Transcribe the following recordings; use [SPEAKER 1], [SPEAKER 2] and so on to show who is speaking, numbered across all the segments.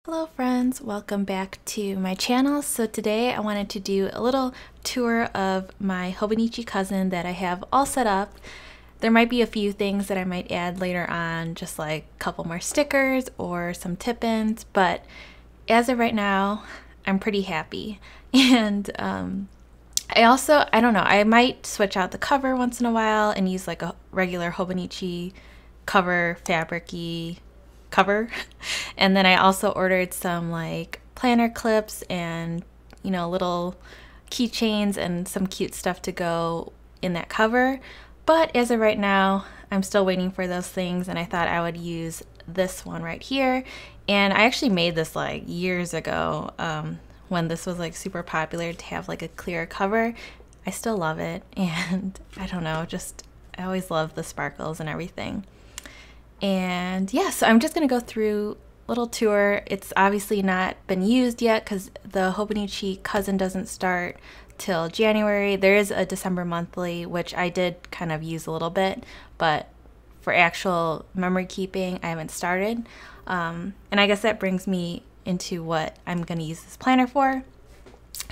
[SPEAKER 1] Hello friends, welcome back to my channel. So today I wanted to do a little tour of my Hobonichi Cousin that I have all set up. There might be a few things that I might add later on, just like a couple more stickers or some tip-ins, but as of right now, I'm pretty happy. And I don't know, I might switch out the cover once in a while and use like a regular Hobonichi cover, fabric-y cover. And then I also ordered some like planner clips and little keychains and some cute stuff to go in that cover. But as of right now, I'm still waiting for those things, and I thought I would use this one right here. And I actually made this like years ago, when this was like super popular to have like a clear cover. I still love it, and I don't know, just I always love the sparkles and everything. And yeah, so I'm just gonna go through a little tour. It's obviously not been used yet because the Hobonichi Cousin doesn't start till January. There is a December monthly, which I did kind of use a little bit, but for actual memory keeping, I haven't started. And I guess that brings me into what I'm gonna use this planner for.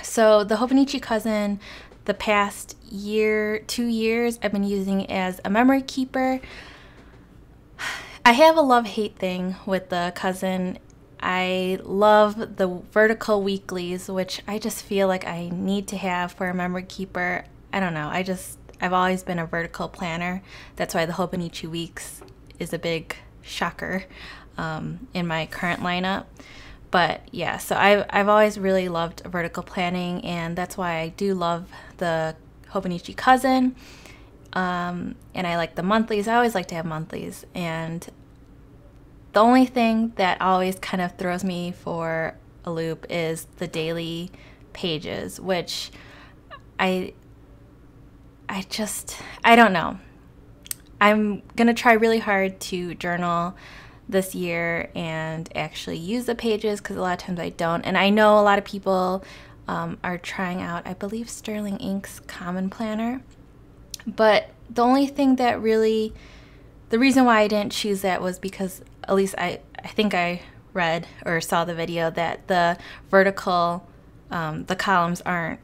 [SPEAKER 1] So the Hobonichi Cousin, the past year, 2 years, I've been using as a memory keeper. I have a love-hate thing with the Cousin. I love the vertical weeklies, which I just feel like I need to have for a memory keeper. I don't know, I've always been a vertical planner. That's why the Hobonichi Weeks is a big shocker in my current lineup. But yeah, so I've always really loved vertical planning, and that's why I do love the Hobonichi Cousin. And I like the monthlies. I always like to have monthlies, and the only thing that always kind of throws me for a loop is the daily pages, which I don't know. I'm gonna try really hard to journal this year and actually use the pages, because a lot of times I don't. And I know a lot of people are trying out, I believe, Sterling Ink's Common Planner. But the only thing that really, the reason why I didn't choose that was because, at least I think I read or saw the video, that the vertical, the columns aren't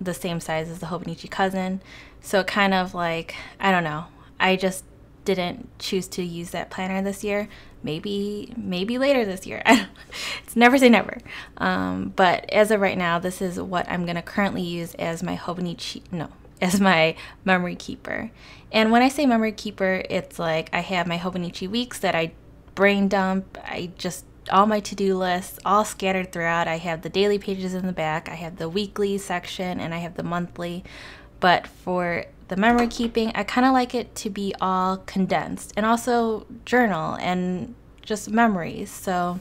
[SPEAKER 1] the same size as the Hobonichi Cousin. So kind of like, I don't know, I just didn't choose to use that planner this year. Maybe later this year. It's never say never. But as of right now, this is what I'm gonna currently use as my as my memory keeper. And when I say memory keeper, it's like I have my Hobonichi Weeks that I brain dump. All my to-do lists all scattered throughout. I have the daily pages in the back, I have the weekly section, and I have the monthly. But for the memory keeping, I kind of like it to be all condensed, and also journal and just memories. So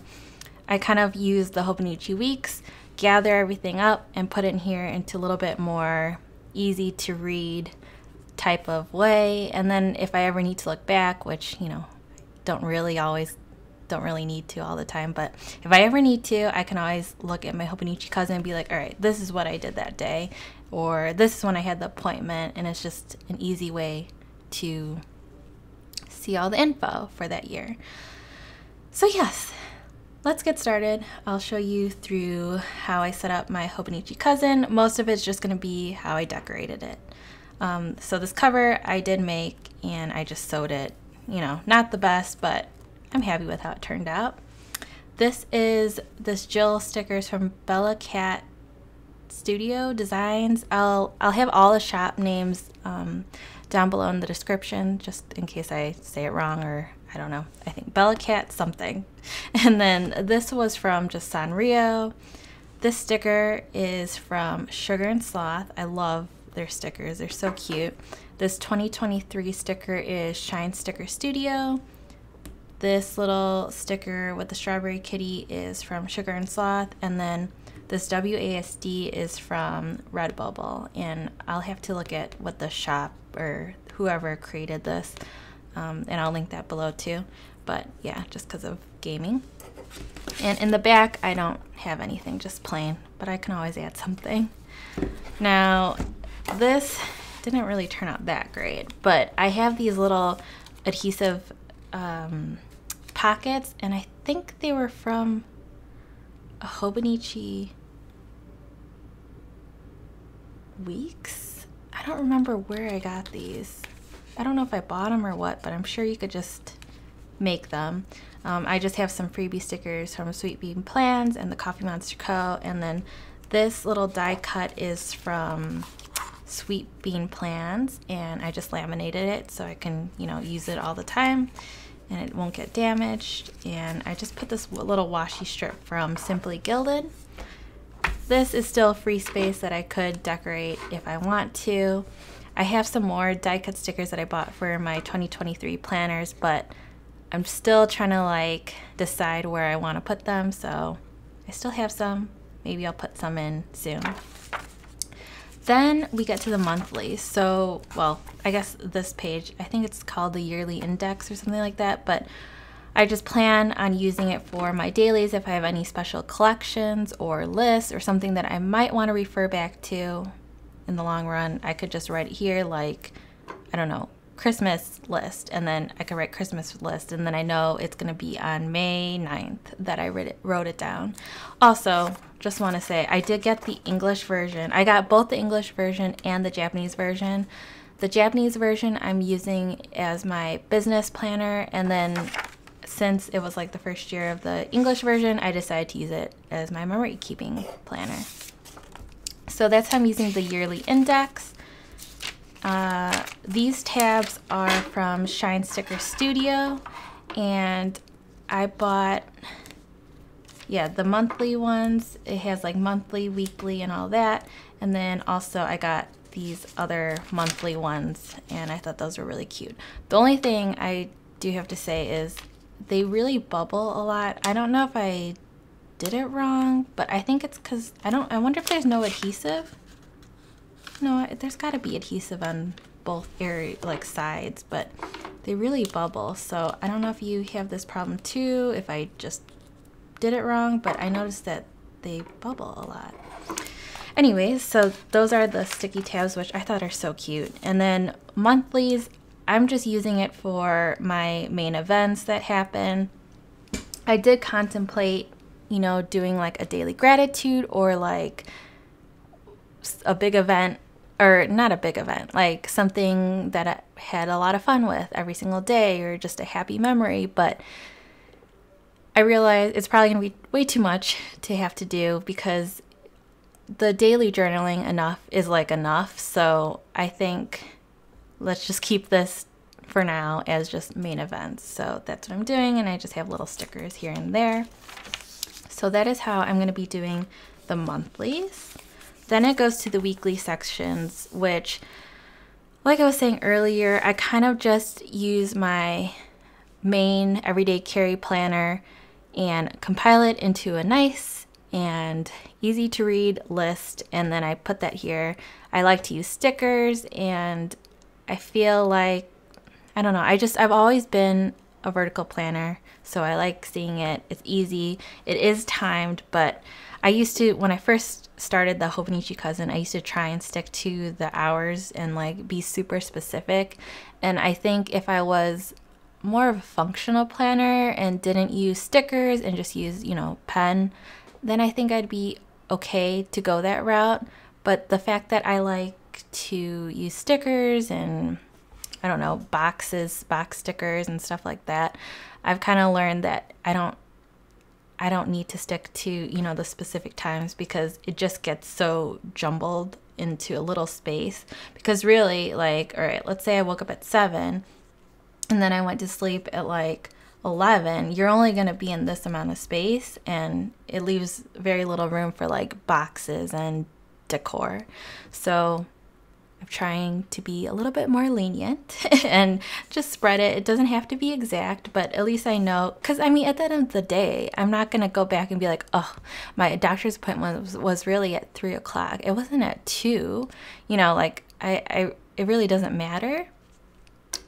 [SPEAKER 1] I kind of use the Hobonichi Weeks, gather everything up, and put it in here into a little bit more easy to read type of way. And then if I ever need to look back, which don't really need to all the time, but if I ever need to, I can always look at my Hobonichi Cousin and be like, all right, this is what I did that day, or this is when I had the appointment. And it's just an easy way to see all the info for that year. So yes, let's get started. I'll show you through how I set up my Hobonichi Cousin. Most of it's just going to be how I decorated it. So this cover I did make, and I just sewed it. Not the best, but I'm happy with how it turned out. This Jill stickers from Bella Cat Studio Designs. I'll have all the shop names down below in the description, just in case I say it wrong, or I don't know. I think Bella Cat something. And then this was from just Sanrio. This sticker is from Sugar and Sloth. I love their stickers. They're so cute. This 2023 sticker is Shine Sticker Studio. This little sticker with the strawberry kitty is from Sugar and Sloth. And then this WASD is from Redbubble. And I'll have to look at what the shop or whoever created this. And I'll link that below too. But yeah, just because of gaming. And in the back, I don't have anything, just plain, but I can always add something. Now, this didn't really turn out that great, but I have these little adhesive pockets, and I think they were from a Hobonichi Weeks. I don't remember where I got these. I don't know if I bought them or what, but I'm sure you could just make them. I just have some freebie stickers from Sweet Bean Plans and the Coffee Monster Co. And then this little die cut is from Sweet Bean Plans, and I just laminated it so I can, you know, use it all the time and it won't get damaged. And I just put this little washi strip from Simply Gilded. This is still free space that I could decorate if I want to. I have some more die cut stickers that I bought for my 2023 planners, but I'm still trying to like decide where I want to put them, so I still have some. Maybe I'll put some in soon. Then we get to the monthlies. So, well, I guess this page, I think it's called the yearly index or something like that, but I just plan on using it for my dailies if I have any special collections or lists or something that I might want to refer back to in the long run. I could just write it here like, I don't know, Christmas list, and then I could write Christmas list, and then I know it's going to be on May 9th that I wrote it down. Also, just want to say I did get the English version. I got both the English version and the Japanese version. The Japanese version I'm using as my business planner, and then since it was like the first year of the English version, I decided to use it as my memory keeping planner. So that's how I'm using the yearly index. These tabs are from Shine Sticker Studio, and I bought, yeah, the monthly ones. It has like monthly, weekly, and all that. And then also I got these other monthly ones, and I thought those were really cute. The only thing I do have to say is they really bubble a lot. I don't know if I did it wrong, but I think it's because I wonder if there's no adhesive. No, there's got to be adhesive on both like sides, but they really bubble. So I don't know if you have this problem too, if I just did it wrong, but I noticed that they bubble a lot. Anyways, so those are the sticky tabs, which I thought are so cute. And then monthlies, I'm just using it for my main events that happen. I did contemplate, you know, doing like a daily gratitude or like a big event, or not a big event, like something that I had a lot of fun with every single day, or just a happy memory. But I realize it's probably gonna be way too much to have to do, because the daily journaling is like enough. So I think let's just keep this for now as just main events. So that's what I'm doing, and I just have little stickers here and there. So that is how I'm going to be doing the monthlies. Then it goes to the weekly sections, which, like I was saying earlier, I kind of just use my main everyday carry planner and compile it into a nice and easy to read list, and then I put that here. I like to use stickers, and I feel like, I don't know, I've always been a vertical planner, so I like seeing it. It's easy. It is timed, but I used to, when I first started the Hobonichi Cousin, I used to try and stick to the hours and like be super specific. And I think if I was more of a functional planner and didn't use stickers and just use, you know, pen, then I think I'd be okay to go that route. But the fact that I like to use stickers and, I don't know, box stickers and stuff like that, I've kind of learned that I don't need to stick to, you know, the specific times, because it just gets so jumbled into a little space. Because really, like, all right, let's say I woke up at 7 and then I went to sleep at like 11, you're only going to be in this amount of space, and it leaves very little room for like boxes and decor. So I'm trying to be a little bit more lenient and just spread it. It doesn't have to be exact, but at least I know, because I mean, at the end of the day, I'm not going to go back and be like, oh, my doctor's appointment was really at 3 o'clock. It wasn't at 2, you know, like it really doesn't matter.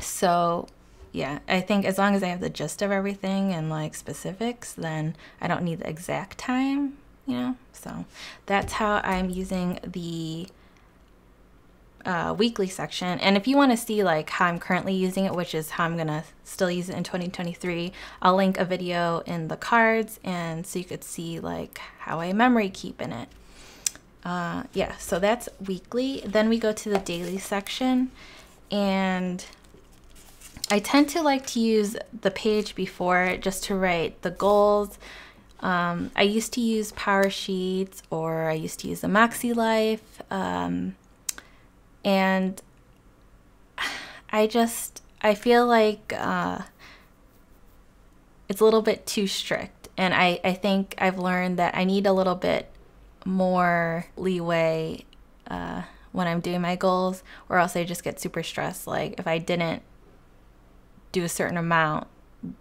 [SPEAKER 1] So yeah, I think as long as I have the gist of everything and like specifics, then I don't need the exact time, you know? So that's how I'm using the weekly section. And if you want to see like how I'm currently using it, which is how I'm gonna still use it in 2023, I'll link a video in the cards, and so you could see like how I memory keep in it. Yeah, so that's weekly. Then we go to the daily section, and I tend to like to use the page before just to write the goals. I used to use Power Sheets, or I used to use the Moxie Life, and I feel like it's a little bit too strict, and I think I've learned that I need a little bit more leeway when I'm doing my goals, or else I just get super stressed. Like if I didn't do a certain amount,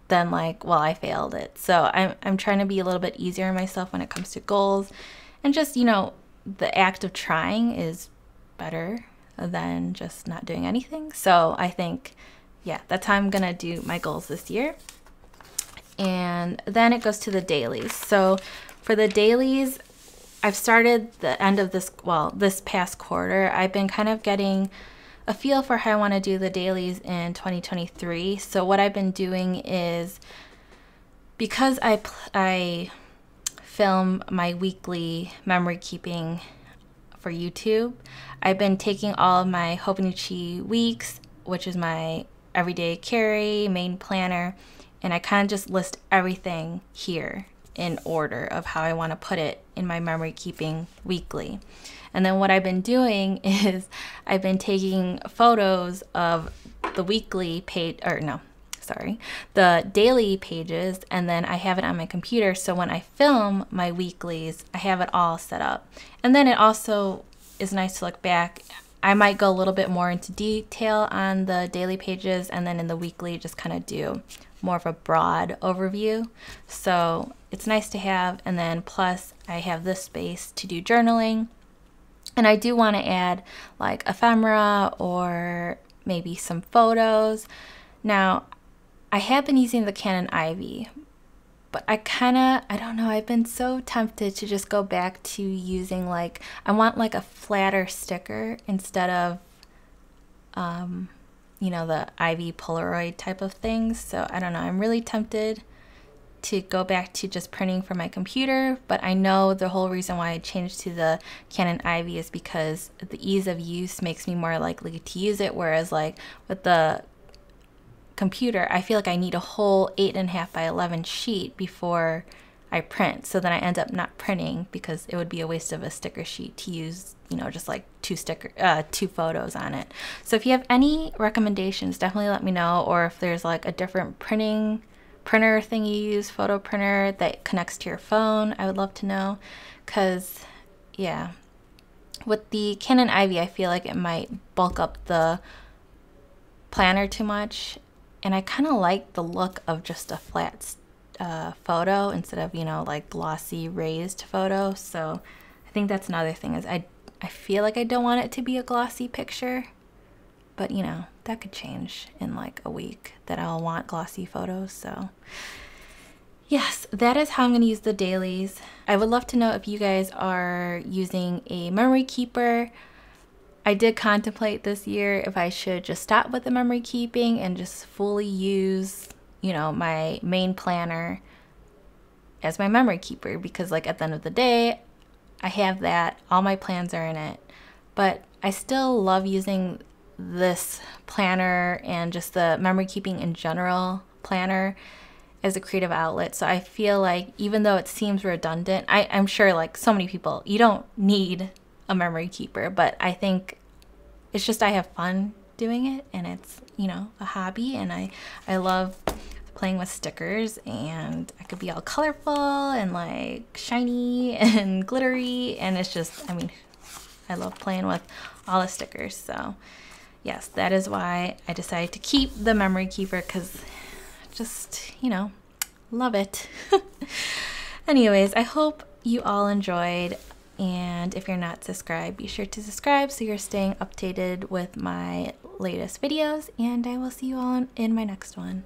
[SPEAKER 1] then like, well, I failed it. So I'm trying to be a little bit easier on myself when it comes to goals, and just, you know, the act of trying is better than just not doing anything. So I think, yeah, that's how I'm gonna do my goals this year. And then it goes to the dailies. So for the dailies, I've started the end of this, well, this past quarter, I've been kind of getting a feel for how I want to do the dailies in 2023. So what I've been doing is, because I film my weekly memory keeping for YouTube, I've been taking all of my Hobonichi weeks, which is my everyday carry, main planner, and I kind of just list everything here in order of how I want to put it in my memory keeping weekly. And then what I've been doing is I've been taking photos of the weekly page, or no, sorry, the daily pages, and then I have it on my computer, so when I film my weeklies, I have it all set up. And then it also is nice to look back. I might go a little bit more into detail on the daily pages, and then in the weekly just kind of do more of a broad overview. So it's nice to have. And then plus I have this space to do journaling, and I do want to add like ephemera or maybe some photos. Now I have been using the Canon Ivy, but I don't know, I've been so tempted to just go back to using like, I want like a flatter sticker instead of you know, the Ivy Polaroid type of things. So I don't know, I'm really tempted to go back to just printing from my computer, but I know the whole reason why I changed to the Canon Ivy is because the ease of use makes me more likely to use it, whereas like with the computer, I feel like I need a whole 8.5 by 11 sheet before I print. So then I end up not printing because it would be a waste of a sticker sheet to use, you know, just like two photos on it. So if you have any recommendations, definitely let me know. Or if there's like a different printer thing you use, photo printer that connects to your phone, I would love to know. Because yeah, with the Canon Ivy, I feel like it might bulk up the planner too much, and I kind of like the look of just a flat photo instead of, you know, like glossy raised photo. So I think that's another thing, is I feel like I don't want it to be a glossy picture, but you know, that could change in like a week that I'll want glossy photos. So yes, that is how I'm going to use the dailies. I would love to know if you guys are using a memory keeper. I did contemplate this year if I should just stop with the memory keeping and just fully use, you know, my main planner as my memory keeper, because like at the end of the day, I have that, all my plans are in it, but I still love using this planner and just the memory keeping in general planner as a creative outlet. So I feel like even though it seems redundant, I'm sure like so many people, you don't need a memory keeper, but I think it's just I have fun doing it, and it's, you know, a hobby, and I love playing with stickers, and I could be all colorful and like shiny and glittery, and it's just, I mean, I love playing with all the stickers. So yes, that is why I decided to keep the memory keeper, because just, you know, love it. Anyways, I hope you all enjoyed, and if you're not subscribed, be sure to subscribe so you're staying updated with my latest videos, and I will see you all in my next one.